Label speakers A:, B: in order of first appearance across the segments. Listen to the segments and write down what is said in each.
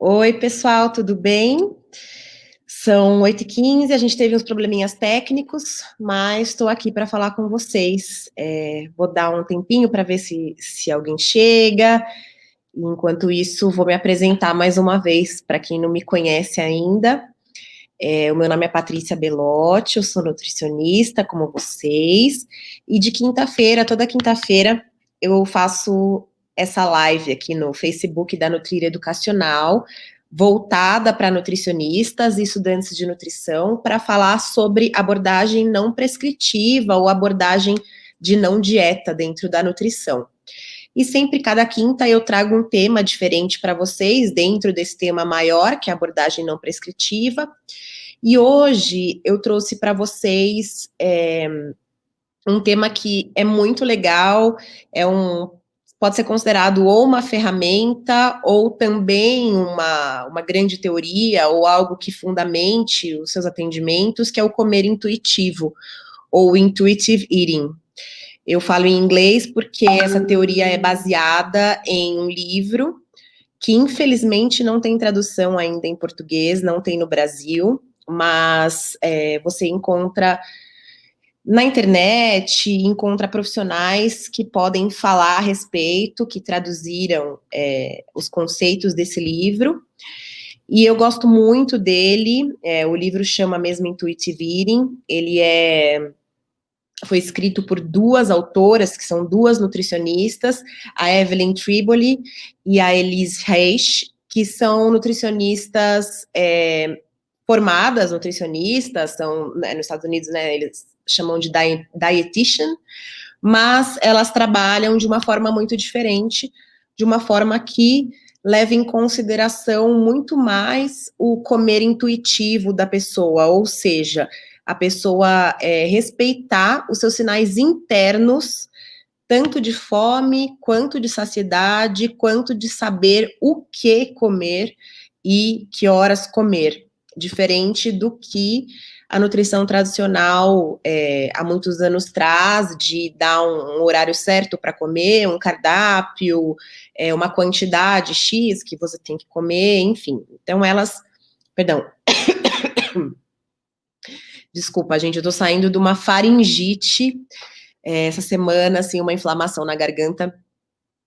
A: Oi, pessoal, tudo bem? São 8h15, a gente teve uns probleminhas técnicos, mas estou aqui para falar com vocês. Vou dar um tempinho para ver se alguém chega. Enquanto isso, vou me apresentar mais uma vez para quem não me conhece ainda. O meu nome é Patrícia Belotti, eu sou nutricionista, como vocês, e de quinta-feira, toda quinta-feira, eu faço essa live aqui no Facebook da Nutrir Educacional, voltada para nutricionistas e estudantes de nutrição, para falar sobre abordagem não prescritiva ou abordagem de não dieta dentro da nutrição. E sempre, cada quinta, eu trago um tema diferente para vocês, dentro desse tema maior, que é a abordagem não prescritiva. E hoje eu trouxe para vocês um tema que é muito legal, pode ser considerado ou uma ferramenta, ou também uma grande teoria, ou algo que fundamente os seus atendimentos, que é o comer intuitivo, ou intuitive eating. Eu falo em inglês porque essa teoria é baseada em um livro que infelizmente não tem tradução ainda em português, não tem no Brasil, mas você encontra na internet, encontra profissionais que podem falar a respeito, que traduziram os conceitos desse livro, e eu gosto muito dele. O livro chama mesmo Intuitive Eating, foi escrito por duas autoras, que são duas nutricionistas, a Evelyn Tribole e a Elise Reich, que são nutricionistas formadas, nutricionistas, são, nos Estados Unidos, né, eles chamam de dietitian, mas elas trabalham de uma forma muito diferente, de uma forma que leva em consideração muito mais o comer intuitivo da pessoa, ou seja, a pessoa respeitar os seus sinais internos, tanto de fome, quanto de saciedade, quanto de saber o que comer e que horas comer, diferente do que a nutrição tradicional há muitos anos traz, de dar um horário certo para comer, um cardápio, uma quantidade X que você tem que comer, enfim. Então perdão, desculpa, gente, eu tô saindo de uma faringite essa semana, assim, uma inflamação na garganta.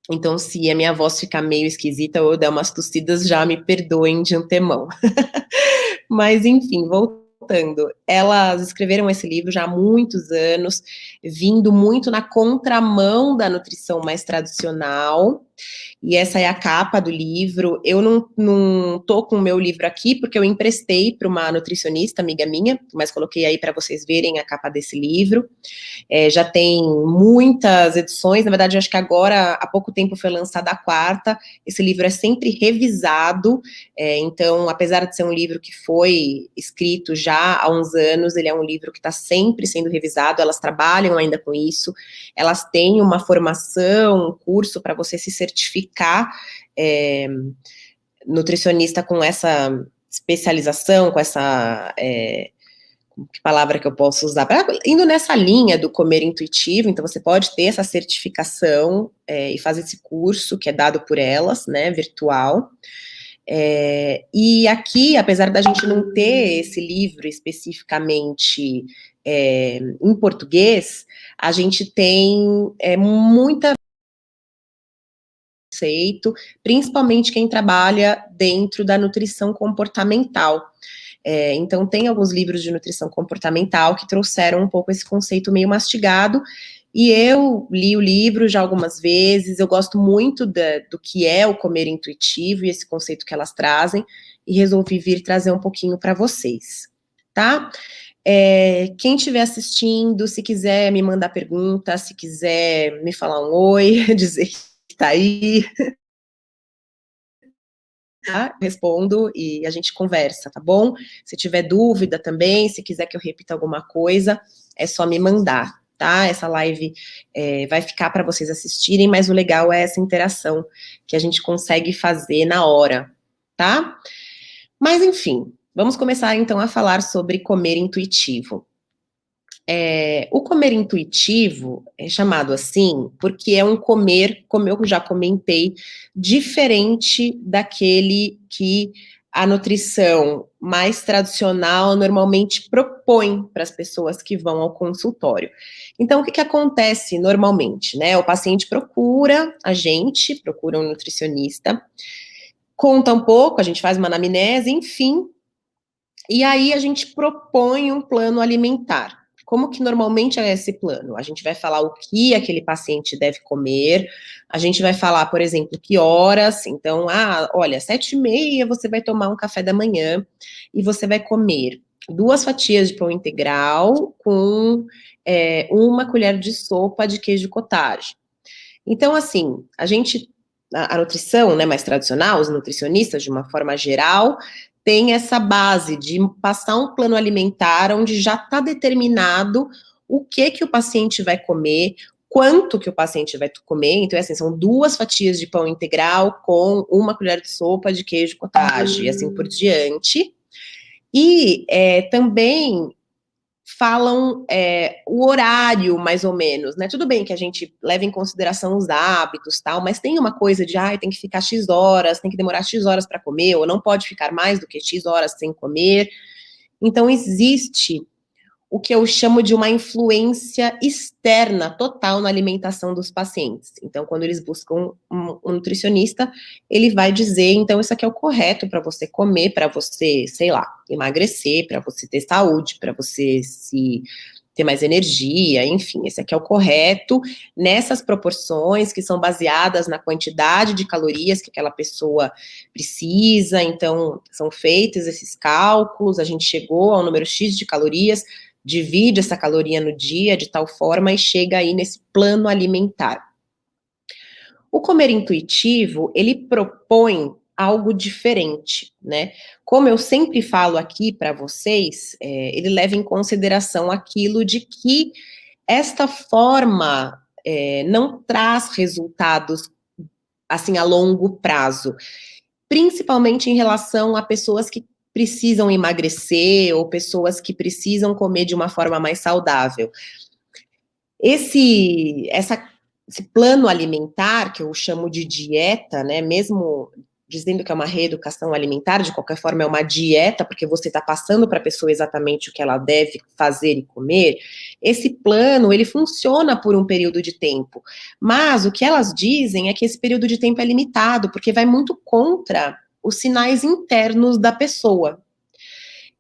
A: Então, se a minha voz ficar meio esquisita ou eu der umas tossidas, já me perdoem de antemão. Mas, enfim, voltando. Elas escreveram esse livro já há muitos anos, vindo muito na contramão da nutrição mais tradicional. E essa é a capa do livro. Eu não tô com o meu livro aqui, porque eu emprestei para uma nutricionista, amiga minha, mas coloquei aí para vocês verem a capa desse livro. Já tem muitas edições, na verdade, eu acho que agora, há pouco tempo, foi lançada a quarta. Esse livro é sempre revisado, então, apesar de ser um livro que foi escrito já há uns anos, ele é um livro que está sempre sendo revisado. Elas trabalham ainda com isso, elas têm uma formação, um curso para você se certificar nutricionista com essa especialização, com essa... que palavra que eu posso usar? Indo nessa linha do comer intuitivo, então você pode ter essa certificação e fazer esse curso que é dado por elas, né, virtual. E aqui, apesar da gente não ter esse livro especificamente em português, a gente tem muita conceito, principalmente quem trabalha dentro da nutrição comportamental. Então, tem alguns livros de nutrição comportamental que trouxeram um pouco esse conceito meio mastigado, e eu li o livro já algumas vezes. Eu gosto muito do que é o comer intuitivo e esse conceito que elas trazem, e resolvi vir trazer um pouquinho para vocês, tá? Quem estiver assistindo, se quiser me mandar pergunta, se quiser me falar um oi, dizer que tá aí, tá? Respondo e a gente conversa, tá bom? Se tiver dúvida também, se quiser que eu repita alguma coisa, é só me mandar, tá? Essa live vai ficar para vocês assistirem, mas o legal é essa interação que a gente consegue fazer na hora, tá? Mas, enfim, vamos começar então a falar sobre comer intuitivo. O comer intuitivo é chamado assim porque é um comer, como eu já comentei, diferente daquele que a nutrição mais tradicional normalmente propõe para as pessoas que vão ao consultório. Então, o que acontece normalmente, né? O paciente procura a gente, procura um nutricionista, conta um pouco, a gente faz uma anamnese, enfim, e aí a gente propõe um plano alimentar. Como que normalmente é esse plano? A gente vai falar o que aquele paciente deve comer, a gente vai falar, por exemplo, que horas. Então, olha, 7h30 você vai tomar um café da manhã e você vai comer 2 fatias de pão integral com 1 colher de sopa de queijo cottage. Então, assim, a nutrição, né, mais tradicional, os nutricionistas, de uma forma geral, tem essa base de passar um plano alimentar onde já está determinado o que o paciente vai comer, quanto que o paciente vai comer. Então, assim, são 2 fatias de pão integral com 1 colher de sopa de queijo cottage, e assim por diante. E também falam o horário, mais ou menos, né? Tudo bem que a gente leva em consideração os hábitos, tal, mas tem uma coisa de, tem que ficar X horas, tem que demorar X horas para comer, ou não pode ficar mais do que X horas sem comer. Então, existe o que eu chamo de uma influência externa total na alimentação dos pacientes. Então, quando eles buscam um nutricionista, ele vai dizer, então, isso aqui é o correto para você comer, para você, sei lá, emagrecer, para você ter saúde, para você ter mais energia, enfim, esse aqui é o correto, nessas proporções que são baseadas na quantidade de calorias que aquela pessoa precisa. Então, são feitos esses cálculos, a gente chegou ao número X de calorias, divide essa caloria no dia de tal forma e chega aí nesse plano alimentar. O comer intuitivo, ele propõe algo diferente, né? Como eu sempre falo aqui para vocês, ele leva em consideração aquilo de que esta forma não traz resultados assim a longo prazo, principalmente em relação a pessoas que precisam emagrecer ou pessoas que precisam comer de uma forma mais saudável. Esse plano alimentar, que eu chamo de dieta, né, mesmo dizendo que é uma reeducação alimentar, de qualquer forma é uma dieta, porque você está passando para a pessoa exatamente o que ela deve fazer e comer. Esse plano, ele funciona por um período de tempo, mas o que elas dizem é que esse período de tempo é limitado, porque vai muito contra os sinais internos da pessoa.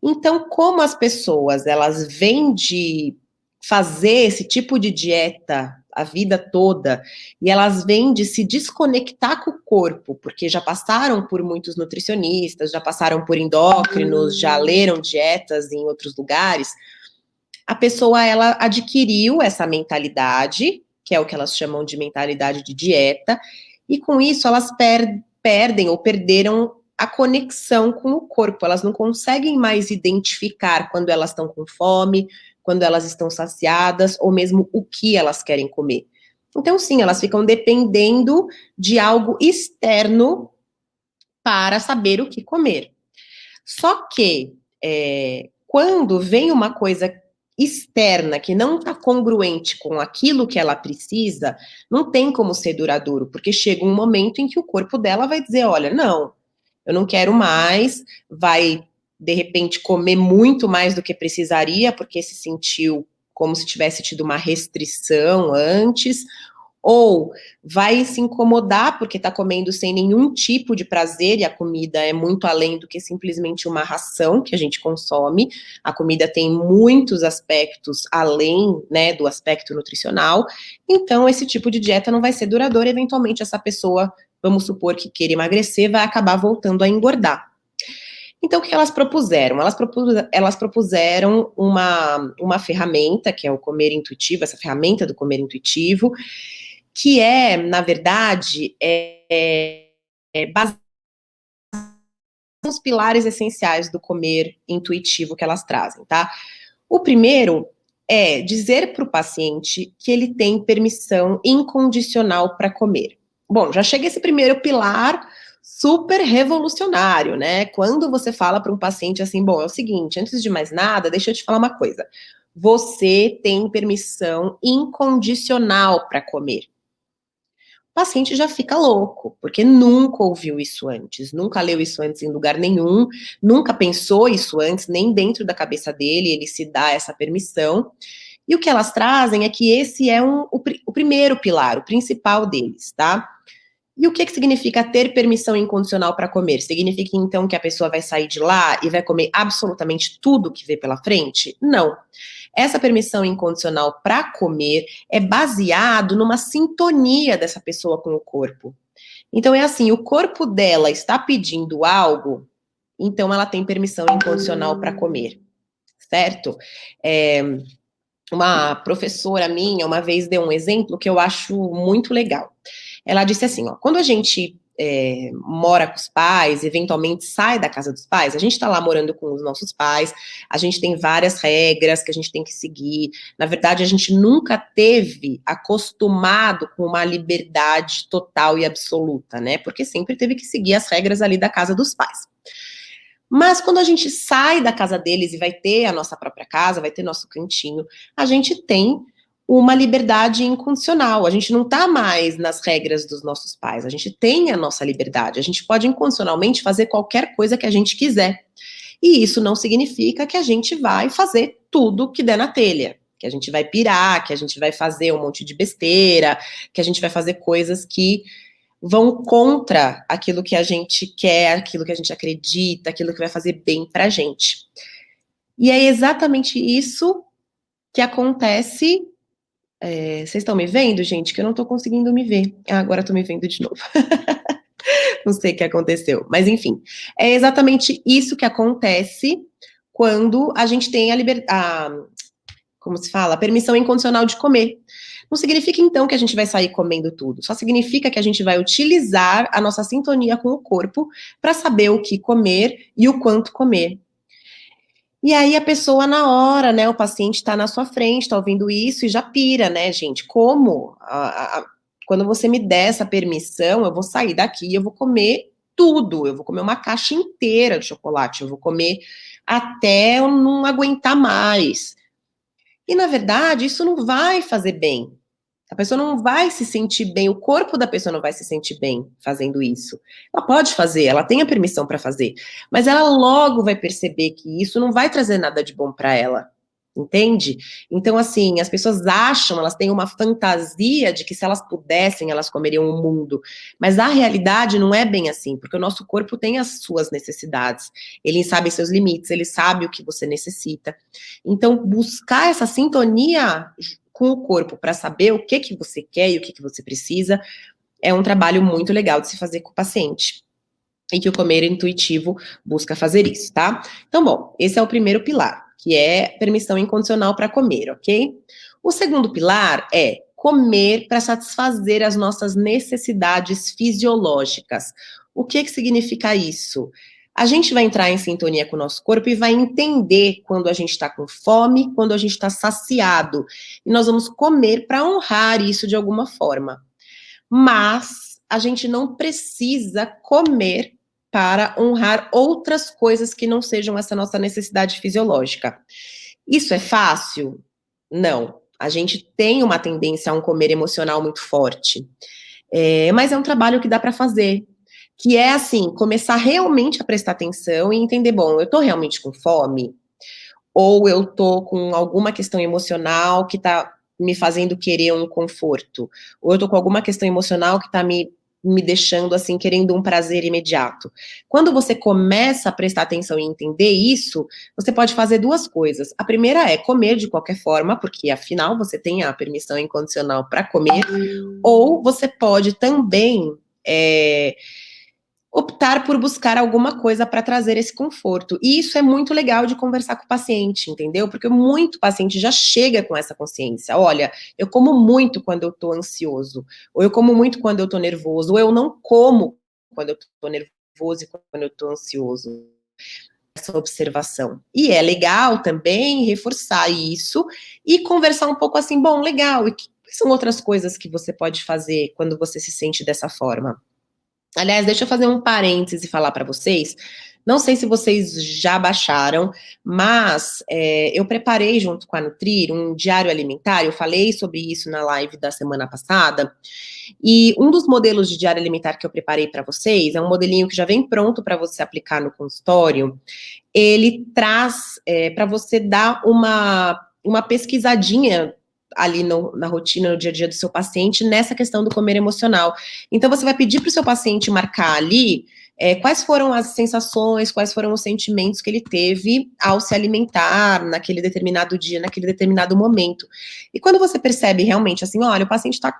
A: Então, como as pessoas, elas vêm de fazer esse tipo de dieta a vida toda, e elas vêm de se desconectar com o corpo, porque já passaram por muitos nutricionistas, já passaram por endócrinos, já leram dietas em outros lugares, a pessoa, ela adquiriu essa mentalidade, que é o que elas chamam de mentalidade de dieta, e com isso elas perdem ou perderam a conexão com o corpo, elas não conseguem mais identificar quando elas estão com fome, quando elas estão saciadas, ou mesmo o que elas querem comer. Então, sim, elas ficam dependendo de algo externo para saber o que comer. Só que, quando vem uma coisa externa que não está congruente com aquilo que ela precisa, não tem como ser duradouro, porque chega um momento em que o corpo dela vai dizer, olha, não, eu não quero mais, vai, de repente, comer muito mais do que precisaria, porque se sentiu como se tivesse tido uma restrição antes, ou vai se incomodar porque está comendo sem nenhum tipo de prazer, e a comida é muito além do que simplesmente uma ração que a gente consome. A comida tem muitos aspectos além, né, do aspecto nutricional, então esse tipo de dieta não vai ser duradoura, eventualmente essa pessoa, vamos supor que queira emagrecer, vai acabar voltando a engordar. Então, o que elas propuseram? Elas propuseram uma ferramenta, que é o comer intuitivo, essa ferramenta do comer intuitivo, que na verdade, baseada nos pilares essenciais do comer intuitivo que elas trazem, tá? O primeiro é dizer para o paciente que ele tem permissão incondicional para comer. Bom, já chega esse primeiro pilar super revolucionário, né? Quando você fala para um paciente assim, bom, é o seguinte, antes de mais nada, deixa eu te falar uma coisa. você tem permissão incondicional para comer. O paciente já fica louco, porque nunca ouviu isso antes, nunca leu isso antes em lugar nenhum, nunca pensou isso antes, nem dentro da cabeça dele, ele se dá essa permissão. E o que elas trazem é que esse é o primeiro pilar, o principal deles, tá? E o que significa ter permissão incondicional para comer? Significa, então, que a pessoa vai sair de lá e vai comer absolutamente tudo que vê pela frente? Não. Essa permissão incondicional para comer é baseado numa sintonia dessa pessoa com o corpo. Então, é assim, o corpo dela está pedindo algo, então ela tem permissão incondicional para comer, certo? Uma professora minha uma vez deu um exemplo que eu acho muito legal. Ela disse assim, ó, quando a gente mora com os pais, eventualmente sai da casa dos pais, a gente está lá morando com os nossos pais, a gente tem várias regras que a gente tem que seguir, na verdade a gente nunca teve acostumado com uma liberdade total e absoluta, né, porque sempre teve que seguir as regras ali da casa dos pais. Mas quando a gente sai da casa deles e vai ter a nossa própria casa, vai ter nosso cantinho, a gente tem uma liberdade incondicional. A gente não está mais nas regras dos nossos pais. A gente tem a nossa liberdade. A gente pode incondicionalmente fazer qualquer coisa que a gente quiser. E isso não significa que a gente vai fazer tudo que der na telha, que a gente vai pirar, que a gente vai fazer um monte de besteira, que a gente vai fazer coisas que vão contra aquilo que a gente quer, aquilo que a gente acredita, aquilo que vai fazer bem pra gente. E é exatamente isso que acontece. Vocês estão me vendo, gente? Que eu não tô conseguindo me ver. Agora tô me vendo de novo. Não sei o que aconteceu. Mas, enfim, é exatamente isso que acontece quando a gente tem como se fala? A permissão incondicional de comer. Não significa, então, que a gente vai sair comendo tudo. Só significa que a gente vai utilizar a nossa sintonia com o corpo para saber o que comer e o quanto comer. E aí a pessoa na hora, né, o paciente está na sua frente, está ouvindo isso e já pira, né, gente? Como? Quando você me der essa permissão, eu vou sair daqui e eu vou comer tudo. Eu vou comer uma caixa inteira de chocolate. Eu vou comer até eu não aguentar mais. E, na verdade, isso não vai fazer bem. A pessoa não vai se sentir bem, o corpo da pessoa não vai se sentir bem fazendo isso. Ela pode fazer, ela tem a permissão para fazer, mas ela logo vai perceber que isso não vai trazer nada de bom para ela. Entende? Então, assim, as pessoas acham, elas têm uma fantasia de que se elas pudessem, elas comeriam o mundo. Mas a realidade não é bem assim, porque o nosso corpo tem as suas necessidades. Ele sabe seus limites, ele sabe o que você necessita. Então, buscar essa sintonia com o corpo para saber o que você quer e o que você precisa é um trabalho muito legal de se fazer com o paciente. E que o Comer Intuitivo busca fazer isso, tá? Então, bom, esse é o primeiro pilar, que é permissão incondicional para comer, ok? O segundo pilar é comer para satisfazer as nossas necessidades fisiológicas. O que significa isso? A gente vai entrar em sintonia com o nosso corpo e vai entender quando a gente está com fome, quando a gente está saciado. E nós vamos comer para honrar isso de alguma forma. Mas a gente não precisa comer para honrar outras coisas que não sejam essa nossa necessidade fisiológica. Isso é fácil? Não. A gente tem uma tendência a um comer emocional muito forte. Mas é um trabalho que dá para fazer. Que é, assim, começar realmente a prestar atenção e entender, bom, eu tô realmente com fome? Ou eu tô com alguma questão emocional que tá me fazendo querer um conforto? Ou eu tô com alguma questão emocional que tá me deixando, assim, querendo um prazer imediato? Quando você começa a prestar atenção e entender isso, você pode fazer duas coisas. A primeira é comer de qualquer forma, porque afinal você tem a permissão incondicional para comer, ou você pode também optar por buscar alguma coisa para trazer esse conforto. E isso é muito legal de conversar com o paciente, entendeu? Porque muito paciente já chega com essa consciência. Olha, eu como muito quando eu tô ansioso, ou eu como muito quando eu tô nervoso, ou eu não como quando eu tô nervoso e quando eu tô ansioso. Essa observação. E é legal também reforçar isso e conversar um pouco assim, bom, legal, e quais são outras coisas que você pode fazer quando você se sente dessa forma? Aliás, deixa eu fazer um parêntese e falar para vocês. Não sei se vocês já baixaram, mas eu preparei junto com a Nutrir um diário alimentar, eu falei sobre isso na live da semana passada, e um dos modelos de diário alimentar que eu preparei para vocês é um modelinho que já vem pronto para você aplicar no consultório. Ele traz para você dar uma pesquisadinha ali na rotina, no dia a dia do seu paciente, nessa questão do comer emocional. Então, você vai pedir para o seu paciente marcar ali quais foram as sensações, quais foram os sentimentos que ele teve ao se alimentar naquele determinado dia, naquele determinado momento. E quando você percebe realmente assim, olha, o paciente está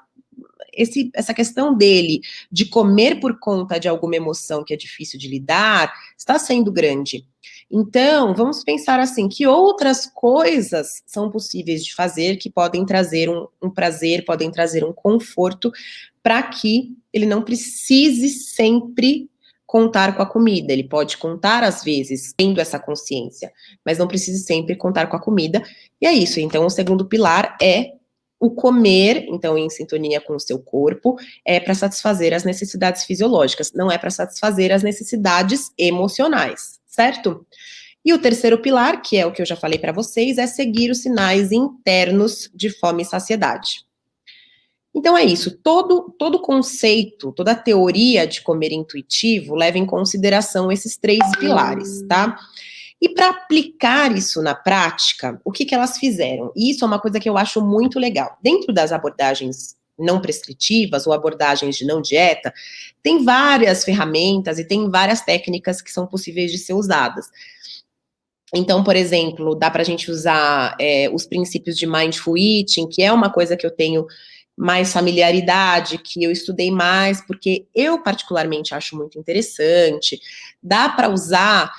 A: essa questão dele de comer por conta de alguma emoção que é difícil de lidar, está sendo grande. Então, vamos pensar assim, que outras coisas são possíveis de fazer que podem trazer um prazer, podem trazer um conforto, para que ele não precise sempre contar com a comida. Ele pode contar, às vezes, tendo essa consciência, mas não precise sempre contar com a comida. E é isso. Então, o segundo pilar é o comer, então, em sintonia com o seu corpo, é para satisfazer as necessidades fisiológicas, não é para satisfazer as necessidades emocionais, certo? E o terceiro pilar, que é o que eu já falei para vocês, é seguir os sinais internos de fome e saciedade. Então é isso, todo conceito, toda a teoria de comer intuitivo leva em consideração esses 3 pilares, tá? E para aplicar isso na prática, o que elas fizeram? E isso é uma coisa que eu acho muito legal. Dentro das abordagens não prescritivas ou abordagens de não dieta, tem várias ferramentas e tem várias técnicas que são possíveis de ser usadas. Então, por exemplo, dá para a gente usar os princípios de Mindful Eating, que é uma coisa que eu tenho mais familiaridade, que eu estudei mais, porque eu particularmente acho muito interessante. Dá para usar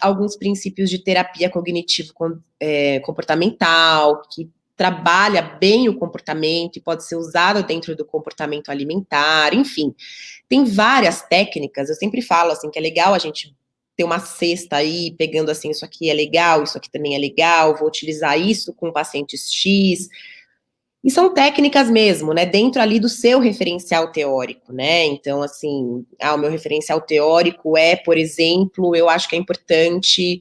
A: alguns princípios de terapia cognitivo-comportamental, que trabalha bem o comportamento e pode ser usado dentro do comportamento alimentar, enfim. Tem várias técnicas, eu sempre falo assim, que é legal a gente ter uma cesta aí, pegando assim, isso aqui é legal, isso aqui também é legal, vou utilizar isso com pacientes X. E são técnicas mesmo, né, dentro ali do seu referencial teórico, né, então, assim, o meu referencial teórico é, por exemplo, eu acho que é importante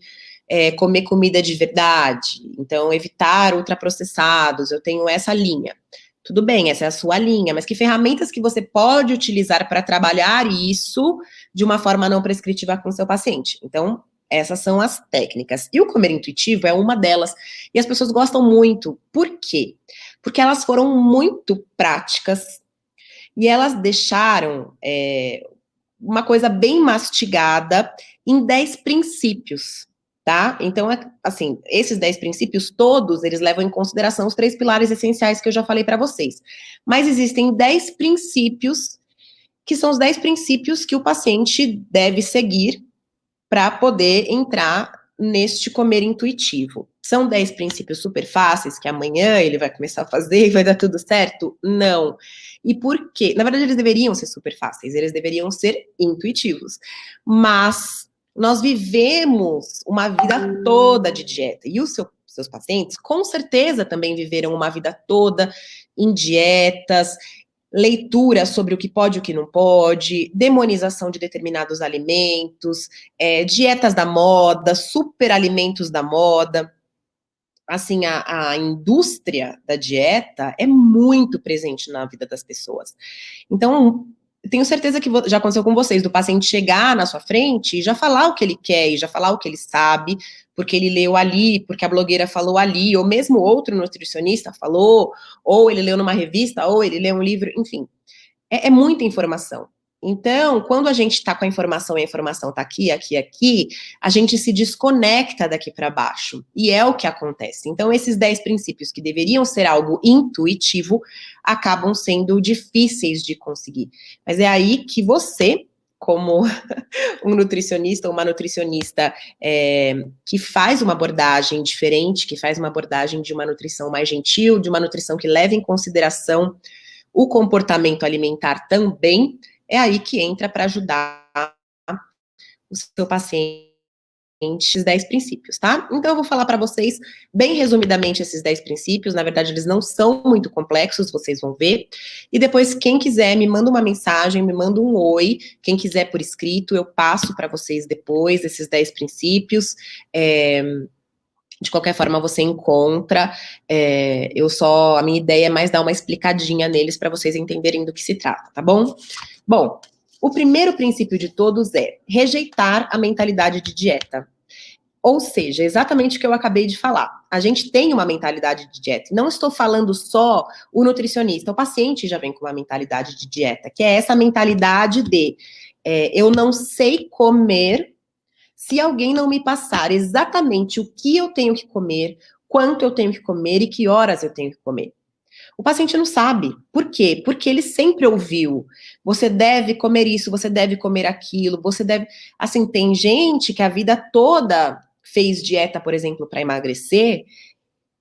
A: comer comida de verdade, então, evitar ultraprocessados, eu tenho essa linha. Tudo bem, essa é a sua linha, mas que ferramentas que você pode utilizar para trabalhar isso de uma forma não prescritiva com o seu paciente? Então, essas são as técnicas. E o comer intuitivo é uma delas. E as pessoas gostam muito. Por quê? Porque elas foram muito práticas e elas deixaram uma coisa bem mastigada em 10 princípios, tá? Então, assim, esses 10 princípios todos, eles levam em consideração os 3 pilares essenciais que eu já falei para vocês. Mas existem 10 princípios, que são os 10 princípios que o paciente deve seguir para poder entrar neste comer intuitivo. São 10 princípios super fáceis que amanhã ele vai começar a fazer e vai dar tudo certo? Não. E por quê? Na verdade, eles deveriam ser super fáceis, eles deveriam ser intuitivos. Mas nós vivemos uma vida toda de dieta. E os seus pacientes, com certeza, também viveram uma vida toda em dietas, leitura sobre o que pode e o que não pode, demonização de determinados alimentos, dietas da moda, superalimentos da moda. Assim, a indústria da dieta é muito presente na vida das pessoas. Então, tenho certeza que já aconteceu com vocês, do paciente chegar na sua frente e já falar o que ele quer, e já falar o que ele sabe, porque ele leu ali, porque a blogueira falou ali, ou mesmo outro nutricionista falou, ou ele leu numa revista, ou ele leu um livro, enfim. É muita informação. Então, quando a gente está com a informação e a informação está aqui, aqui, aqui, a gente se desconecta daqui para baixo. E é o que acontece. Então, esses 10 princípios que deveriam ser algo intuitivo, acabam sendo difíceis de conseguir. Mas é aí que você, como um nutricionista ou uma nutricionista que faz uma abordagem diferente, que faz uma abordagem de uma nutrição mais gentil, de uma nutrição que leva em consideração o comportamento alimentar também, é aí que entra para ajudar o seu paciente esses 10 princípios, tá? Então, eu vou falar para vocês, bem resumidamente, esses 10 princípios. Na verdade, eles não são muito complexos, vocês vão ver. E depois, quem quiser, me manda uma mensagem, me manda um oi. Quem quiser por escrito, eu passo para vocês depois esses 10 princípios. De qualquer forma, você encontra. A minha ideia é mais dar uma explicadinha neles para vocês entenderem do que se trata, tá bom? Bom, o primeiro princípio de todos é rejeitar a mentalidade de dieta. Ou seja, exatamente o que eu acabei de falar. A gente tem uma mentalidade de dieta. Não estou falando só o nutricionista, o paciente já vem com uma mentalidade de dieta, que é essa mentalidade de eu não sei comer se alguém não me passar exatamente o que eu tenho que comer, quanto eu tenho que comer e que horas eu tenho que comer. O paciente não sabe. Por quê? Porque ele sempre ouviu. Você deve comer isso, você deve comer aquilo, você deve. Assim, tem gente que a vida toda fez dieta, por exemplo, para emagrecer,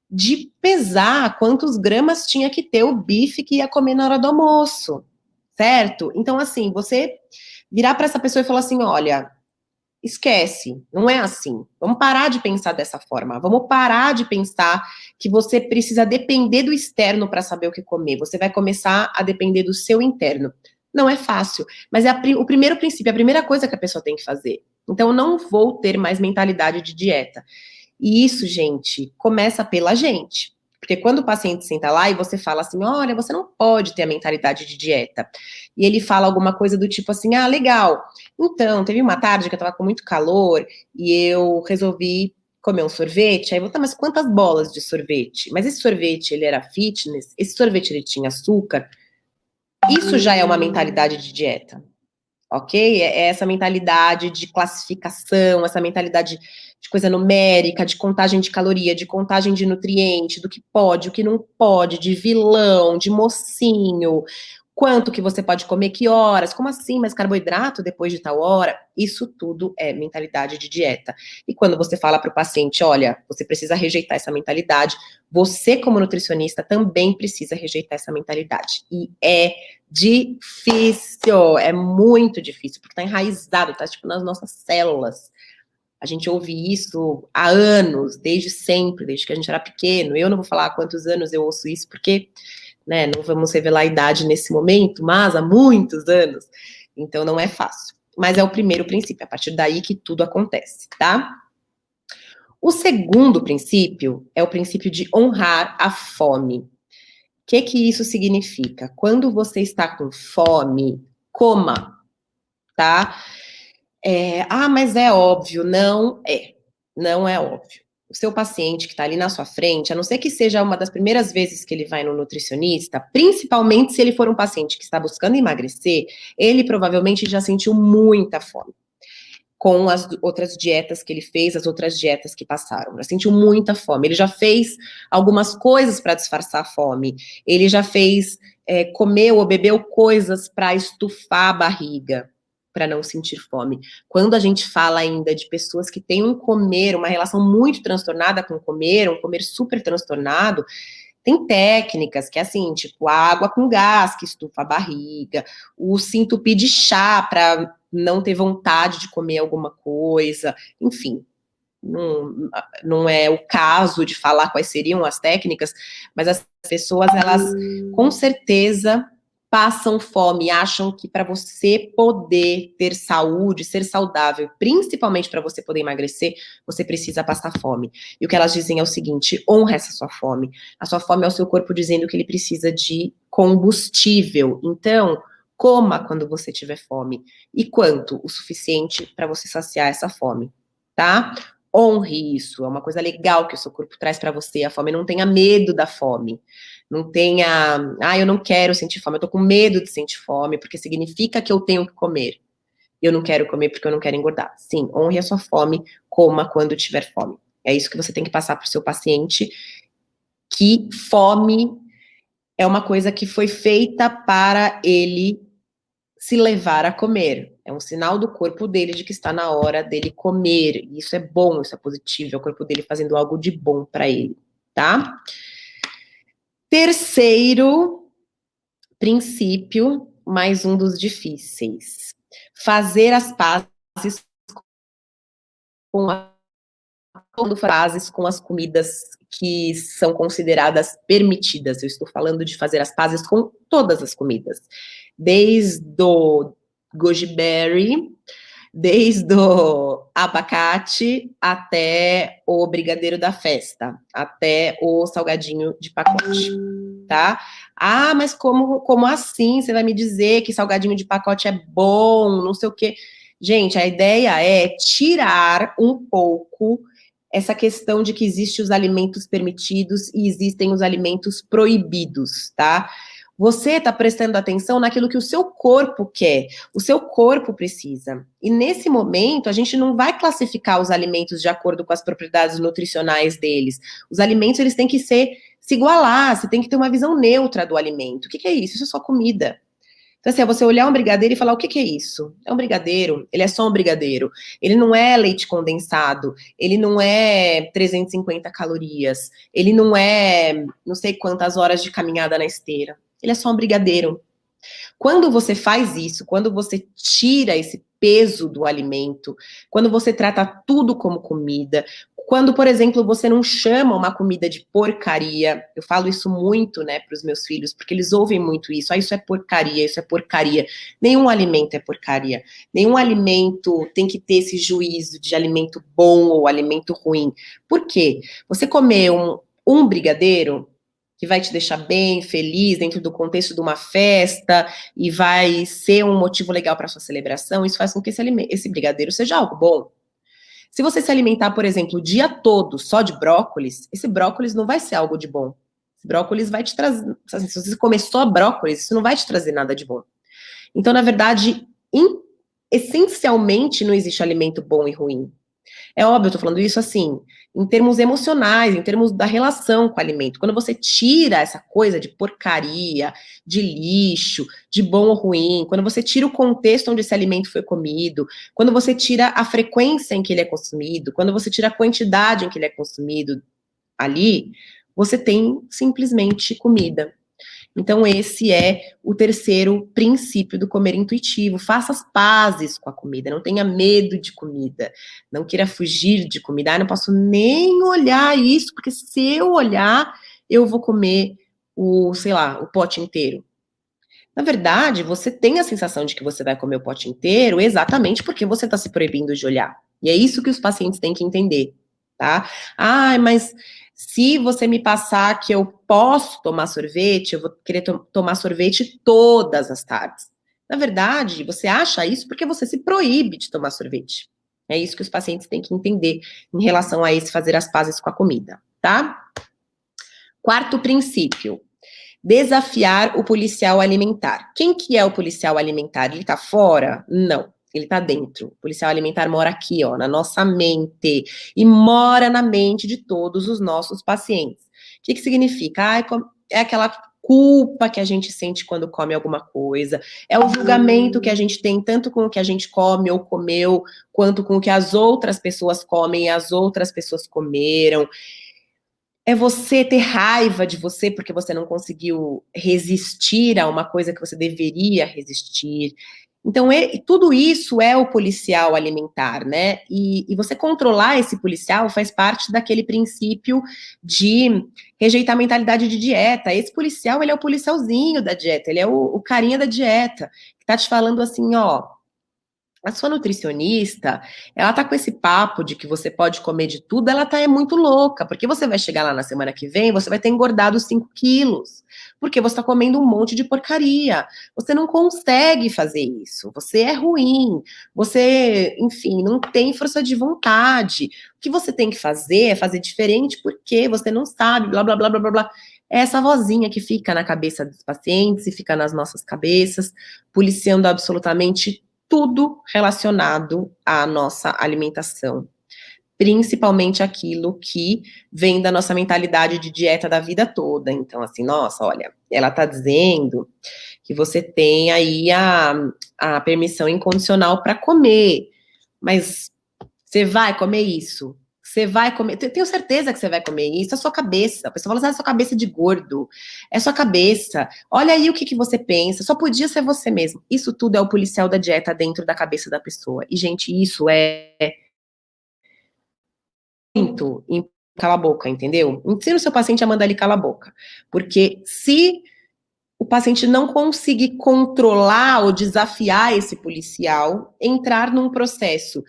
A: de pesar quantos gramas tinha que ter o bife que ia comer na hora do almoço, certo? Então, assim, você virar para essa pessoa e falar assim: olha, esquece, não é assim. Vamos parar de pensar dessa forma. Vamos parar de pensar que você precisa depender do externo para saber o que comer. Você vai começar a depender do seu interno. Não é fácil, mas é o primeiro princípio, a primeira coisa que a pessoa tem que fazer. Então, eu não vou ter mais mentalidade de dieta. E isso, gente, começa pela gente. Porque quando o paciente senta lá e você fala assim, olha, você não pode ter a mentalidade de dieta. E ele fala alguma coisa do tipo assim, ah, legal. Então, teve uma tarde que eu tava com muito calor e eu resolvi comer um sorvete. Aí eu vou, tá, mas quantas bolas de sorvete? Mas esse sorvete, ele era fitness? Esse sorvete, ele tinha açúcar? Isso já é uma mentalidade de dieta. Ok? É essa mentalidade de classificação, essa mentalidade de coisa numérica, de contagem de caloria, de contagem de nutriente, do que pode, o que não pode, de vilão, de mocinho, quanto que você pode comer, que horas, como assim, mas carboidrato depois de tal hora? Isso tudo é mentalidade de dieta. E quando você fala para o paciente, olha, você precisa rejeitar essa mentalidade, você como nutricionista também precisa rejeitar essa mentalidade. E é difícil, é muito difícil, porque tá enraizado, tá tipo nas nossas células. A gente ouve isso há anos, desde sempre, desde que a gente era pequeno. Eu não vou falar há quantos anos eu ouço isso, porque, né, não vamos revelar a idade nesse momento, mas há muitos anos. Então não é fácil. Mas é o primeiro princípio, é a partir daí que tudo acontece, tá? O segundo princípio é o princípio de honrar a fome. O que isso significa? Quando você está com fome, coma, tá? Mas é óbvio. Não é. Não é óbvio. O seu paciente que está ali na sua frente, a não ser que seja uma das primeiras vezes que ele vai no nutricionista, principalmente se ele for um paciente que está buscando emagrecer, ele provavelmente já sentiu muita fome com as outras dietas que ele fez, as outras dietas que passaram. Já sentiu muita fome. Ele já fez algumas coisas para disfarçar a fome. Ele já fez, comeu ou bebeu coisas para estufar a barriga, para não sentir fome. Quando a gente fala ainda de pessoas que têm um comer, uma relação muito transtornada com comer, um comer super transtornado, tem técnicas que é assim, tipo água com gás que estufa a barriga, o se entupir de chá para não ter vontade de comer alguma coisa, enfim. Não é o caso de falar quais seriam as técnicas, mas as pessoas, elas com certeza passam fome, acham que para você poder ter saúde, ser saudável, principalmente para você poder emagrecer, você precisa passar fome. E o que elas dizem é o seguinte: honra essa sua fome. A sua fome é o seu corpo dizendo que ele precisa de combustível. Então, coma quando você tiver fome. E quanto? O suficiente para você saciar essa fome, tá? Honre isso, é uma coisa legal que o seu corpo traz para você. A fome, não tenha medo da fome. Não tenha, eu não quero sentir fome, eu tô com medo de sentir fome, porque significa que eu tenho que comer. Eu não quero comer porque eu não quero engordar. Sim, honre a sua fome, coma quando tiver fome. É isso que você tem que passar pro seu paciente, que fome é uma coisa que foi feita para ele se levar a comer. É um sinal do corpo dele de que está na hora dele comer. E isso é bom, isso é positivo, é o corpo dele fazendo algo de bom para ele, tá? Terceiro princípio, mais um dos difíceis. Fazer as pazes com a falando frases com as comidas que são consideradas permitidas. Eu estou falando de fazer as pazes com todas as comidas. Desde o goji berry, desde o abacate até o brigadeiro da festa, até o salgadinho de pacote, tá? Ah, mas como assim? Você vai me dizer que salgadinho de pacote é bom, não sei o quê. Gente, a ideia é tirar um pouco essa questão de que existem os alimentos permitidos e existem os alimentos proibidos, tá? Você está prestando atenção naquilo que o seu corpo quer, o seu corpo precisa. E nesse momento, a gente não vai classificar os alimentos de acordo com as propriedades nutricionais deles. Os alimentos, eles têm que se igualar, você tem que ter uma visão neutra do alimento. O que é isso? Isso é só comida. Então, assim, é você olhar um brigadeiro e falar, o que é isso? É um brigadeiro, ele é só um brigadeiro. Ele não é leite condensado, ele não é 350 calorias, ele não é não sei quantas horas de caminhada na esteira. Ele é só um brigadeiro. Quando você faz isso, quando você tira esse peso do alimento, quando você trata tudo como comida, quando, por exemplo, você não chama uma comida de porcaria, eu falo isso muito, né, para os meus filhos, porque eles ouvem muito isso, isso é porcaria, isso é porcaria. Nenhum alimento é porcaria. Nenhum alimento tem que ter esse juízo de alimento bom ou alimento ruim. Por quê? Você comer um brigadeiro, que vai te deixar bem, feliz, dentro do contexto de uma festa, e vai ser um motivo legal para sua celebração, isso faz com que esse brigadeiro seja algo bom. Se você se alimentar, por exemplo, o dia todo só de brócolis, esse brócolis não vai ser algo de bom. Esse brócolis vai te trazer, se você comer só brócolis, isso não vai te trazer nada de bom. Então, na verdade, essencialmente não existe alimento bom e ruim. É óbvio, eu tô falando isso assim, em termos emocionais, em termos da relação com o alimento. Quando você tira essa coisa de porcaria, de lixo, de bom ou ruim, quando você tira o contexto onde esse alimento foi comido, quando você tira a frequência em que ele é consumido, quando você tira a quantidade em que ele é consumido ali, você tem simplesmente comida. Então, esse é o terceiro princípio do comer intuitivo. Faça as pazes com a comida, não tenha medo de comida, não queira fugir de comida. Ah, não posso nem olhar isso, porque se eu olhar, eu vou comer sei lá, o pote inteiro. Na verdade, você tem a sensação de que você vai comer o pote inteiro exatamente porque você está se proibindo de olhar. E é isso que os pacientes têm que entender, tá? Ah, mas se você me passar que eu posso tomar sorvete, eu vou querer tomar sorvete todas as tardes. Na verdade, você acha isso porque você se proíbe de tomar sorvete. É isso que os pacientes têm que entender em relação a esse fazer as pazes com a comida, tá? Quarto princípio. Desafiar o policial alimentar. Quem que é o policial alimentar? Ele tá fora? Não. Ele tá dentro. O policial alimentar mora aqui, ó, na nossa mente. E mora na mente de todos os nossos pacientes. O que significa? É aquela culpa que a gente sente quando come alguma coisa. É o julgamento que a gente tem, tanto com o que a gente come ou comeu, quanto com o que as outras pessoas comem e as outras pessoas comeram. É você ter raiva de você porque você não conseguiu resistir a uma coisa que você deveria resistir. Então, tudo isso é o policial alimentar, né? E você controlar esse policial faz parte daquele princípio de rejeitar a mentalidade de dieta. Esse policial, ele é o policialzinho da dieta, ele é o carinha da dieta, que tá te falando assim, ó, a sua nutricionista, ela tá com esse papo de que você pode comer de tudo, ela tá muito louca, porque você vai chegar lá na semana que vem, você vai ter engordado 5 quilos, porque você tá comendo um monte de porcaria, você não consegue fazer isso, você é ruim, você, enfim, não tem força de vontade, o que você tem que fazer é fazer diferente, porque você não sabe, blá, blá, blá, blá, blá, blá. É essa vozinha que fica na cabeça dos pacientes e fica nas nossas cabeças, policiando absolutamente tudo relacionado à nossa alimentação, principalmente aquilo que vem da nossa mentalidade de dieta da vida toda. Então, assim, nossa, olha, ela tá dizendo que você tem aí a permissão incondicional para comer, mas você vai comer isso? Você vai comer, tenho certeza que você vai comer isso, é sua cabeça. A pessoa fala assim, é sua cabeça de gordo, é sua cabeça. Olha aí o que você pensa, só podia ser você mesmo. Isso tudo é o policial da dieta dentro da cabeça da pessoa. E, gente, isso é muito em calar a boca, entendeu? Ensina o seu paciente a mandar ele calar a boca. Porque se o paciente não conseguir controlar ou desafiar esse policial, entrar num processo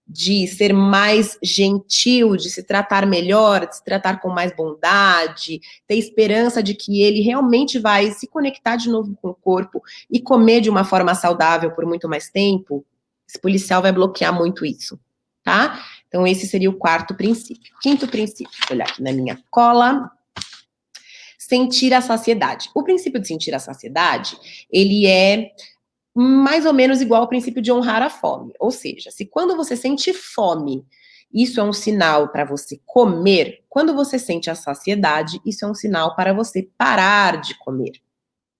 A: de ser mais gentil, de se tratar melhor, de se tratar com mais bondade, ter esperança de que ele realmente vai se conectar de novo com o corpo e comer de uma forma saudável por muito mais tempo, esse policial vai bloquear muito isso, tá? Então, esse seria o quarto princípio. Quinto princípio, vou olhar aqui na minha cola. Sentir a saciedade. O princípio de sentir a saciedade, ele é mais ou menos igual ao princípio de honrar a fome. Ou seja, se quando você sente fome, isso é um sinal para você comer, quando você sente a saciedade, isso é um sinal para você parar de comer,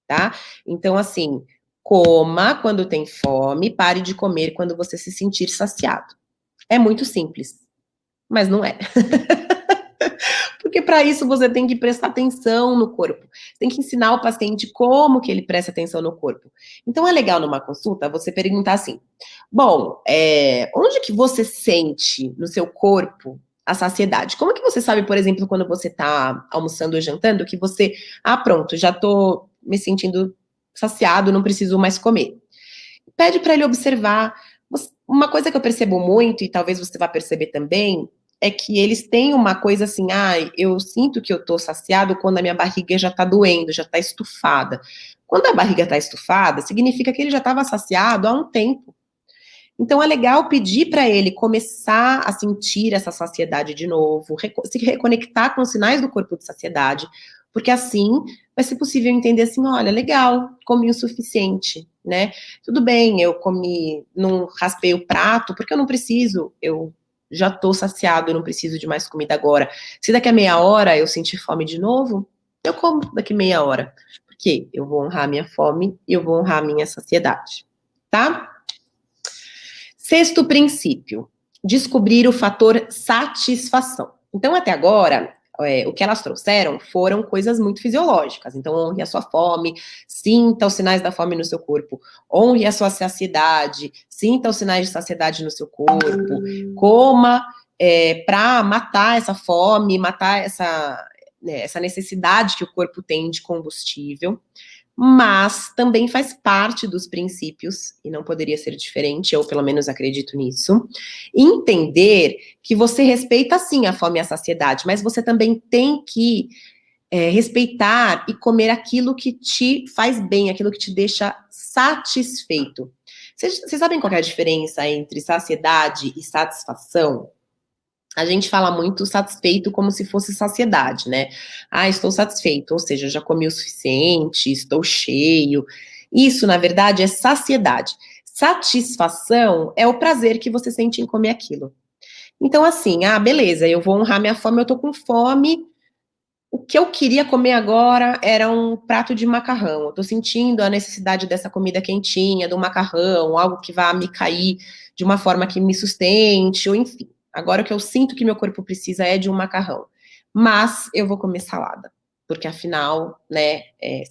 A: tá? Então, assim, coma quando tem fome, pare de comer quando você se sentir saciado. É muito simples, mas não é. Porque para isso você tem que prestar atenção no corpo. Você tem que ensinar o paciente como que ele presta atenção no corpo. Então é legal numa consulta você perguntar assim: bom, onde que você sente no seu corpo a saciedade? Como que você sabe, por exemplo, quando você está almoçando ou jantando, que você, pronto, já estou me sentindo saciado, não preciso mais comer. Pede para ele observar. Uma coisa que eu percebo muito, e talvez você vá perceber também, é que eles têm uma coisa assim, eu sinto que eu tô saciado quando a minha barriga já tá doendo, já tá estufada. Quando a barriga tá estufada, significa que ele já estava saciado há um tempo. Então é legal pedir para ele começar a sentir essa saciedade de novo, se reconectar com os sinais do corpo de saciedade, porque assim vai ser possível entender assim, olha, legal, comi o suficiente, né? Tudo bem, eu comi, não raspei o prato, porque eu não preciso, eu já tô saciado, eu não preciso de mais comida agora. Se daqui a meia hora eu sentir fome de novo, eu como daqui meia hora, porque eu vou honrar a minha fome e eu vou honrar a minha saciedade, tá? Sexto princípio, descobrir o fator satisfação. Então, até agora, o que elas trouxeram foram coisas muito fisiológicas. Então, honre a sua fome, sinta os sinais da fome no seu corpo, honre a sua saciedade, sinta os sinais de saciedade no seu corpo, coma para matar essa fome, matar essa necessidade que o corpo tem de combustível. Mas também faz parte dos princípios, e não poderia ser diferente, eu pelo menos acredito nisso, entender que você respeita sim a fome e a saciedade, mas você também tem que respeitar e comer aquilo que te faz bem, aquilo que te deixa satisfeito. Vocês sabem qual é a diferença entre saciedade e satisfação? A gente fala muito satisfeito como se fosse saciedade, né? Estou satisfeito, ou seja, já comi o suficiente, estou cheio. Isso, na verdade, é saciedade. Satisfação é o prazer que você sente em comer aquilo. Então, assim, beleza, eu vou honrar minha fome, eu tô com fome. O que eu queria comer agora era um prato de macarrão. Eu tô sentindo a necessidade dessa comida quentinha, do macarrão, algo que vá me cair de uma forma que me sustente, ou enfim. Agora o que eu sinto que meu corpo precisa é de um macarrão. Mas eu vou comer salada. Porque afinal, né,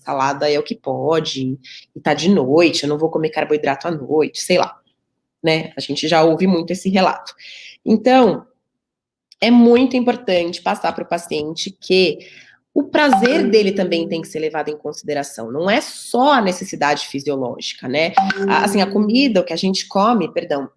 A: salada é o que pode, e tá de noite, eu não vou comer carboidrato à noite, sei lá, né? A gente já ouve muito esse relato. Então, é muito importante passar para o paciente que o prazer dele também tem que ser levado em consideração. Não é só a necessidade fisiológica, né? Assim, a comida, o que a gente come, perdão,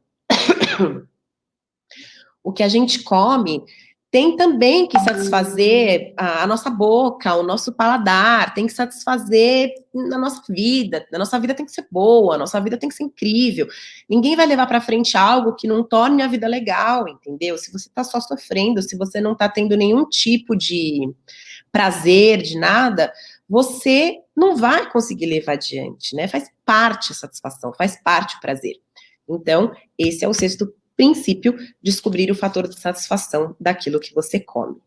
A: o que a gente come tem também que satisfazer a nossa boca, o nosso paladar, tem que satisfazer na nossa vida. A nossa vida tem que ser boa, a nossa vida tem que ser incrível. Ninguém vai levar para frente algo que não torne a vida legal, entendeu? Se você está só sofrendo, se você não está tendo nenhum tipo de prazer, de nada, você não vai conseguir levar adiante, né? Faz parte a satisfação, faz parte o prazer. Então, esse é o sexto princípio, descobrir o fator de satisfação daquilo que você come,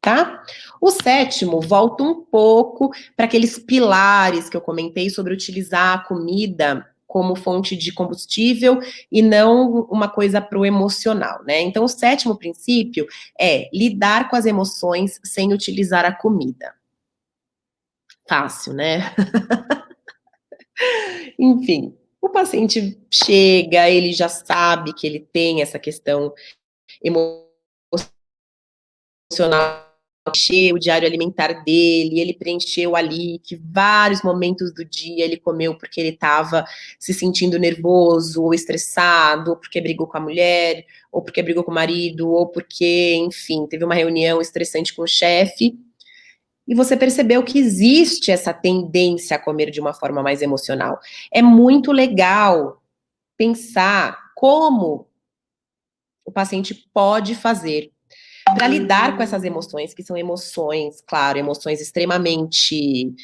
A: tá? O sétimo, volta um pouco para aqueles pilares que eu comentei sobre utilizar a comida como fonte de combustível e não uma coisa pro emocional, né? Então, o sétimo princípio é lidar com as emoções sem utilizar a comida. Fácil, né? Enfim, o paciente chega, ele já sabe que ele tem essa questão emocional emocional, preencher o diário alimentar dele, ele preencheu ali que vários momentos do dia ele comeu porque ele estava se sentindo nervoso ou estressado, ou porque brigou com a mulher, ou porque brigou com o marido, ou porque, enfim, teve uma reunião estressante com o chefe, e você percebeu que existe essa tendência a comer de uma forma mais emocional. É muito legal pensar como o paciente pode fazer para lidar com essas emoções, que são emoções, claro, emoções extremamente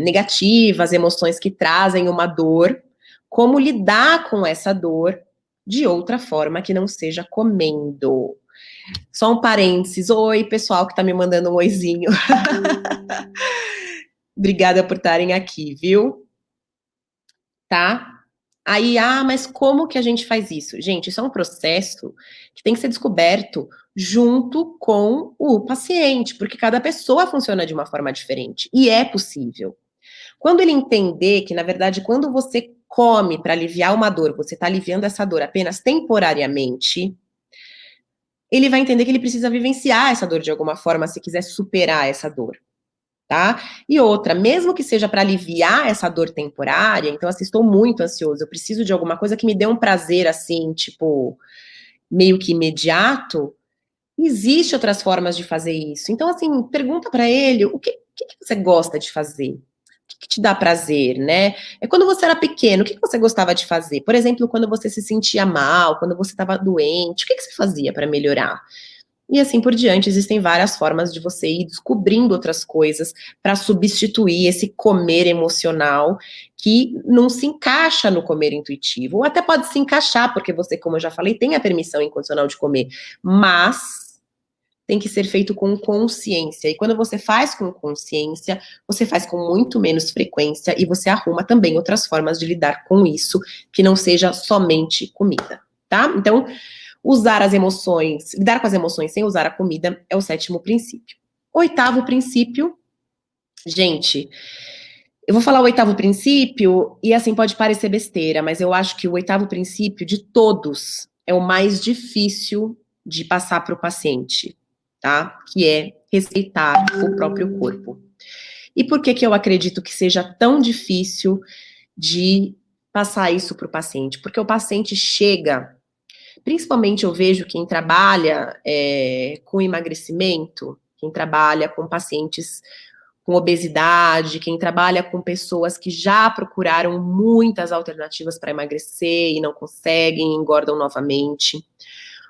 A: negativas, emoções que trazem uma dor, como lidar com essa dor de outra forma que não seja comendo. Só um parênteses, oi pessoal que tá me mandando um oizinho. Obrigada por estarem aqui, viu? Tá? Aí, mas como que a gente faz isso? Gente, isso é um processo que tem que ser descoberto junto com o paciente, porque cada pessoa funciona de uma forma diferente, e é possível. Quando ele entender que, na verdade, quando você come para aliviar uma dor, você está aliviando essa dor apenas temporariamente, ele vai entender que ele precisa vivenciar essa dor de alguma forma, se quiser superar essa dor. Tá? E outra, mesmo que seja para aliviar essa dor temporária, então assim, estou muito ansioso, eu preciso de alguma coisa que me dê um prazer assim, tipo, meio que imediato, existe outras formas de fazer isso. Então assim, pergunta para ele, o que você gosta de fazer? O que te dá prazer, né? É quando você era pequeno, o que você gostava de fazer? Por exemplo, quando você se sentia mal, quando você estava doente, o que você fazia para melhorar? E assim por diante, existem várias formas de você ir descobrindo outras coisas para substituir esse comer emocional que não se encaixa no comer intuitivo. Ou até pode se encaixar, porque você, como eu já falei, tem a permissão incondicional de comer, mas tem que ser feito com consciência. E quando você faz com consciência, você faz com muito menos frequência e você arruma também outras formas de lidar com isso, que não seja somente comida, tá? Então, usar as emoções, lidar com as emoções sem usar a comida é o 7º princípio. 8º princípio, gente, eu vou falar o 8º princípio e assim pode parecer besteira, mas eu acho que o 8º princípio de todos é o mais difícil de passar para o paciente, tá? Que é respeitar o próprio corpo. E por que eu acredito que seja tão difícil de passar isso para o paciente? Porque o paciente chega. Principalmente eu vejo quem trabalha com emagrecimento, quem trabalha com pacientes com obesidade, quem trabalha com pessoas que já procuraram muitas alternativas para emagrecer e não conseguem, engordam novamente.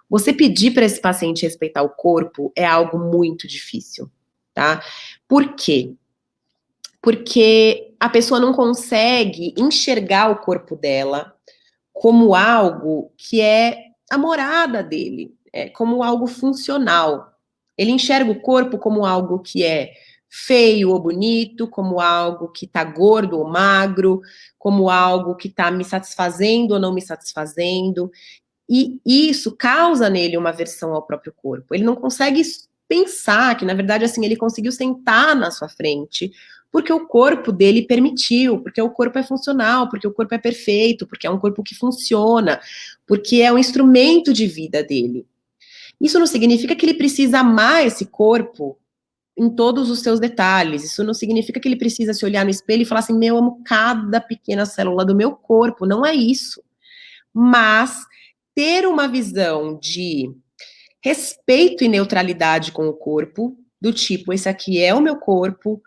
A: Você pedir para esse paciente respeitar o corpo é algo muito difícil, tá? Por quê? Porque a pessoa não consegue enxergar o corpo dela como algo que é a morada dele, como algo funcional. Ele enxerga o corpo como algo que é feio ou bonito, como algo que está gordo ou magro, como algo que está me satisfazendo ou não me satisfazendo. E isso causa nele uma aversão ao próprio corpo. Ele não consegue pensar que, na verdade, assim, ele conseguiu sentar na sua frente porque o corpo dele permitiu, porque o corpo é funcional, porque o corpo é perfeito, porque é um corpo que funciona, porque é um instrumento de vida dele. Isso não significa que ele precisa amar esse corpo em todos os seus detalhes. Isso não significa que ele precisa se olhar no espelho e falar assim, eu amo cada pequena célula do meu corpo. Não é isso. Mas ter uma visão de respeito e neutralidade com o corpo, do tipo, esse aqui é o meu corpo,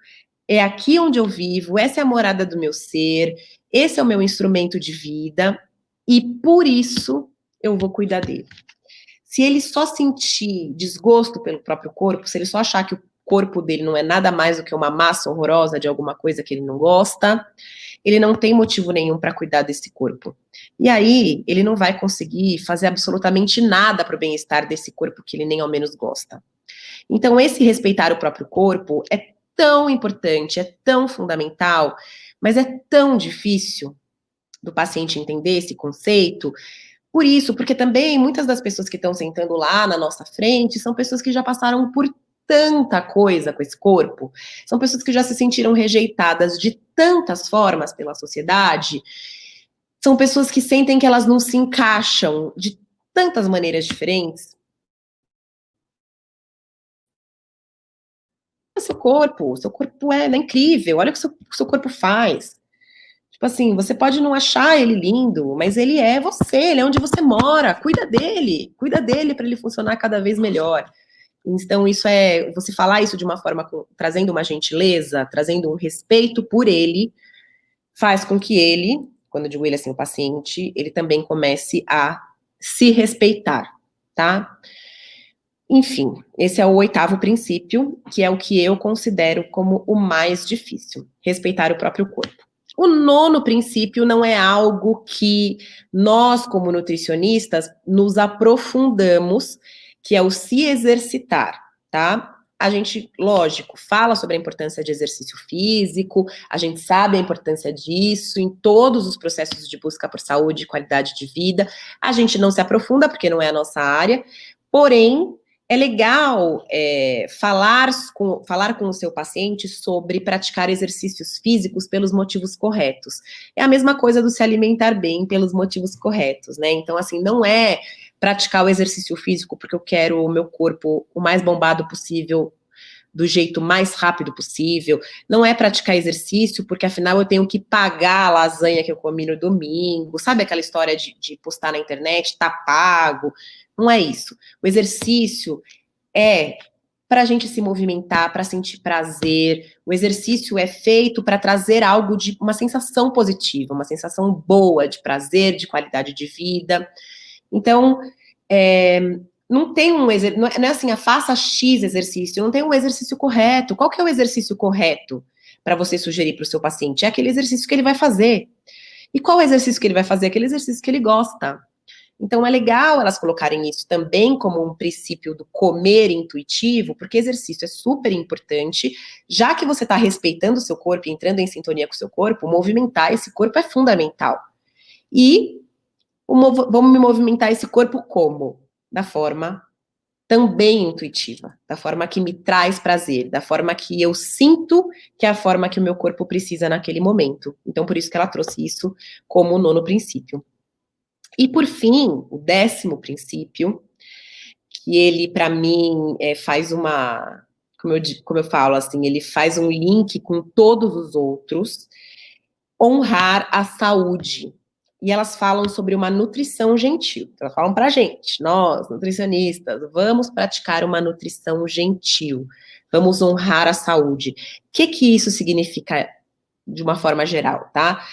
A: é aqui onde eu vivo, essa é a morada do meu ser, esse é o meu instrumento de vida, e por isso eu vou cuidar dele. Se ele só sentir desgosto pelo próprio corpo, se ele só achar que o corpo dele não é nada mais do que uma massa horrorosa de alguma coisa que ele não gosta, ele não tem motivo nenhum para cuidar desse corpo. E aí, ele não vai conseguir fazer absolutamente nada para o bem-estar desse corpo que ele nem ao menos gosta. Então, esse respeitar o próprio corpo é tão importante, é tão fundamental, mas é tão difícil do paciente entender esse conceito. Por isso, porque também muitas das pessoas que estão sentando lá na nossa frente são pessoas que já passaram por tanta coisa com esse corpo, são pessoas que já se sentiram rejeitadas de tantas formas pela sociedade, são pessoas que sentem que elas não se encaixam de tantas maneiras diferentes, seu corpo é incrível, olha o que seu corpo faz. Tipo assim, você pode não achar ele lindo, mas ele é você, ele é onde você mora, cuida dele para ele funcionar cada vez melhor. Então, isso é, você falar isso de uma forma, trazendo uma gentileza, trazendo um respeito por ele, faz com que ele, quando eu digo ele assim, o paciente, ele também comece a se respeitar, tá? Enfim, esse é o 8º princípio, que é o que eu considero como o mais difícil, respeitar o próprio corpo. O 9º princípio não é algo que nós, como nutricionistas, nos aprofundamos, que é o se exercitar, tá? A gente, lógico, fala sobre a importância de exercício físico, a gente sabe a importância disso em todos os processos de busca por saúde e qualidade de vida. A gente não se aprofunda porque não é a nossa área, porém, é legal falar com o seu paciente sobre praticar exercícios físicos pelos motivos corretos. É a mesma coisa do se alimentar bem pelos motivos corretos, né? Então, assim, não é praticar o exercício físico porque eu quero o meu corpo o mais bombado possível, do jeito mais rápido possível. Não é praticar exercício porque, afinal, eu tenho que pagar a lasanha que eu comi no domingo. Sabe aquela história de postar na internet, tá pago? Não é isso. O exercício é para a gente se movimentar, para sentir prazer. O exercício é feito para trazer algo de uma sensação positiva, uma sensação boa de prazer, de qualidade de vida. Então, não tem não é assim, faça X exercício, não tem um exercício correto. Qual que é o exercício correto para você sugerir para o seu paciente? É aquele exercício que ele vai fazer. E qual é o exercício que ele vai fazer? Aquele exercício que ele gosta. Então, é legal elas colocarem isso também como um princípio do comer intuitivo, porque exercício é super importante, já que você está respeitando o seu corpo e entrando em sintonia com o seu corpo, movimentar esse corpo é fundamental. E vamos movimentar esse corpo como? Da forma também intuitiva, da forma que me traz prazer, da forma que eu sinto que é a forma que o meu corpo precisa naquele momento. Então, por isso que ela trouxe isso como o 9º princípio. E, por fim, o 10º princípio, que ele, para mim, faz uma, como eu falo, assim, ele faz um link com todos os outros, honrar a saúde. E elas falam sobre uma nutrição gentil. Elas falam pra gente, nós, nutricionistas, vamos praticar uma nutrição gentil. Vamos honrar a saúde. O que isso significa de uma forma geral, tá?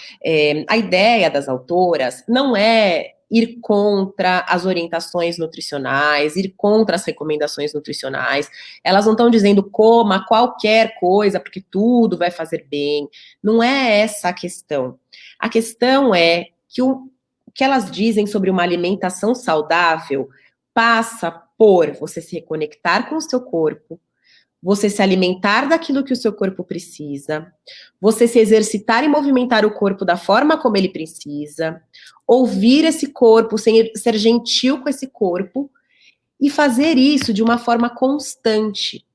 A: A ideia das autoras não é ir contra as orientações nutricionais, ir contra as recomendações nutricionais. Elas não estão dizendo coma qualquer coisa, porque tudo vai fazer bem. Não é essa a questão. A questão é que o que elas dizem sobre uma alimentação saudável passa por você se reconectar com o seu corpo, você se alimentar daquilo que o seu corpo precisa, você se exercitar e movimentar o corpo da forma como ele precisa, ouvir esse corpo, ser gentil com esse corpo e fazer isso de uma forma constante.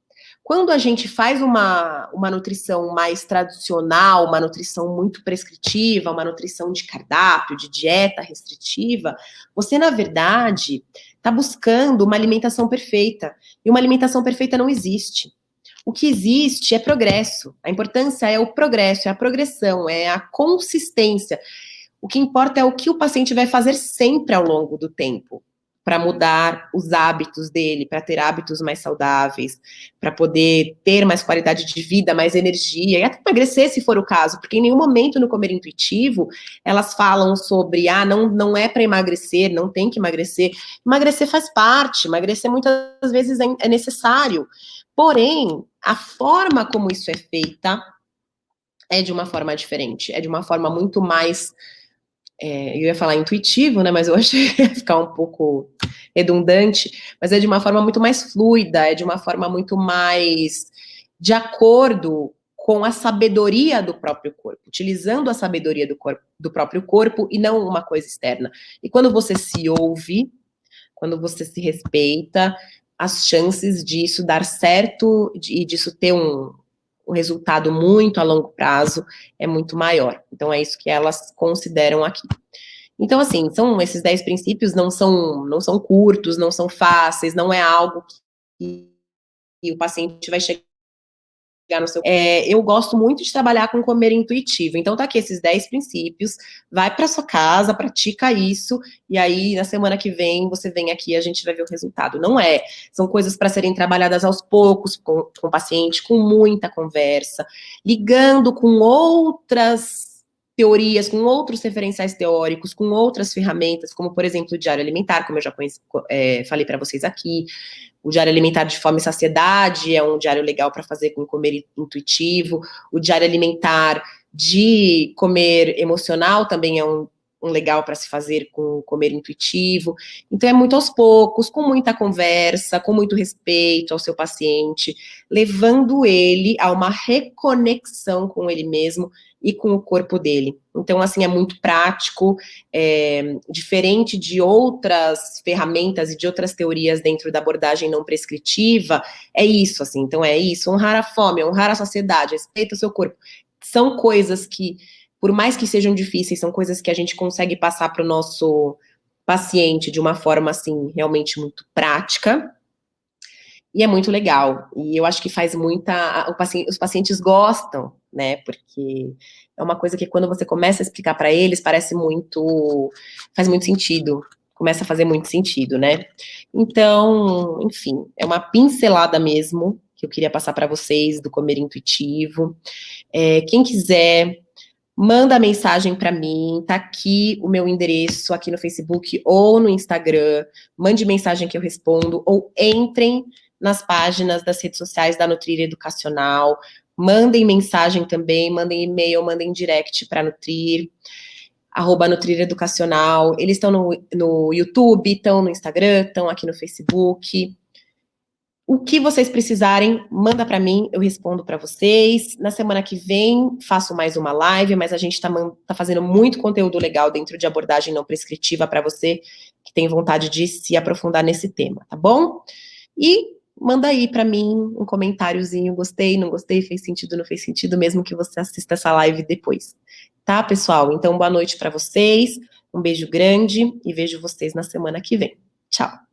A: Quando a gente faz uma nutrição mais tradicional, uma nutrição muito prescritiva, uma nutrição de cardápio, de dieta restritiva, você, na verdade, está buscando uma alimentação perfeita. E uma alimentação perfeita não existe. O que existe é progresso. A importância é o progresso, é a progressão, é a consistência. O que importa é o que o paciente vai fazer sempre ao longo do tempo, para mudar os hábitos dele, para ter hábitos mais saudáveis, para poder ter mais qualidade de vida, mais energia, e até emagrecer se for o caso, porque em nenhum momento no Comer Intuitivo elas falam sobre, não é para emagrecer, não tem que emagrecer. Emagrecer faz parte, emagrecer muitas vezes é necessário, porém, a forma como isso é feita é de uma forma diferente, é de uma forma muito mais... eu ia falar intuitivo, né, mas eu achei que ia ficar um pouco redundante, mas é de uma forma muito mais fluida, é de uma forma muito mais de acordo com a sabedoria do próprio corpo, utilizando a sabedoria do próprio corpo e não uma coisa externa. E quando você se ouve, quando você se respeita, as chances disso dar certo e disso ter um resultado muito a longo prazo é muito maior. Então, é isso que elas consideram aqui. Então, assim, são esses 10 princípios, não são curtos, não são fáceis, não é algo que o paciente vai chegar Eu gosto muito de trabalhar com comer intuitivo. Então, tá aqui esses 10 princípios. Vai para sua casa, pratica isso. E aí, na semana que vem, você vem aqui e a gente vai ver o resultado. Não é. São coisas para serem trabalhadas aos poucos com o paciente, com muita conversa, ligando com outras teorias, com outros referenciais teóricos, com outras ferramentas, como, por exemplo, o diário alimentar, como eu já falei para vocês aqui. O diário alimentar de fome e saciedade é um diário legal para fazer com comer intuitivo. O diário alimentar de comer emocional também é um legal para se fazer com comer intuitivo. Então, é muito aos poucos, com muita conversa, com muito respeito ao seu paciente, levando ele a uma reconexão com ele mesmo e com o corpo dele. Então, assim, é muito prático, diferente de outras ferramentas e de outras teorias dentro da abordagem não prescritiva, é isso, assim, então é isso, honrar a fome, honrar a saciedade, respeita o seu corpo. São coisas que, por mais que sejam difíceis, são coisas que a gente consegue passar para o nosso paciente de uma forma, assim, realmente muito prática, e é muito legal. E eu acho que faz os pacientes gostam, né? Porque é uma coisa que quando você começa a explicar para eles, faz muito sentido. Começa a fazer muito sentido, né? Então, enfim, é uma pincelada mesmo que eu queria passar para vocês do comer intuitivo. Quem quiser, manda mensagem para mim, tá aqui o meu endereço aqui no Facebook ou no Instagram. Mande mensagem que eu respondo, ou entrem nas páginas das redes sociais da Nutrir Educacional, mandem mensagem também, mandem e-mail, mandem direct para Nutrir, @Nutrir Educacional. Eles estão no YouTube, estão no Instagram, estão aqui no Facebook. O que vocês precisarem, manda para mim, eu respondo para vocês. Na semana que vem, faço mais uma live, mas a gente tá fazendo muito conteúdo legal dentro de abordagem não prescritiva para você que tem vontade de se aprofundar nesse tema, tá bom? E manda aí para mim um comentáriozinho, gostei, não gostei, fez sentido, não fez sentido, mesmo que você assista essa live depois. Tá, pessoal? Então, boa noite para vocês, um beijo grande e vejo vocês na semana que vem. Tchau!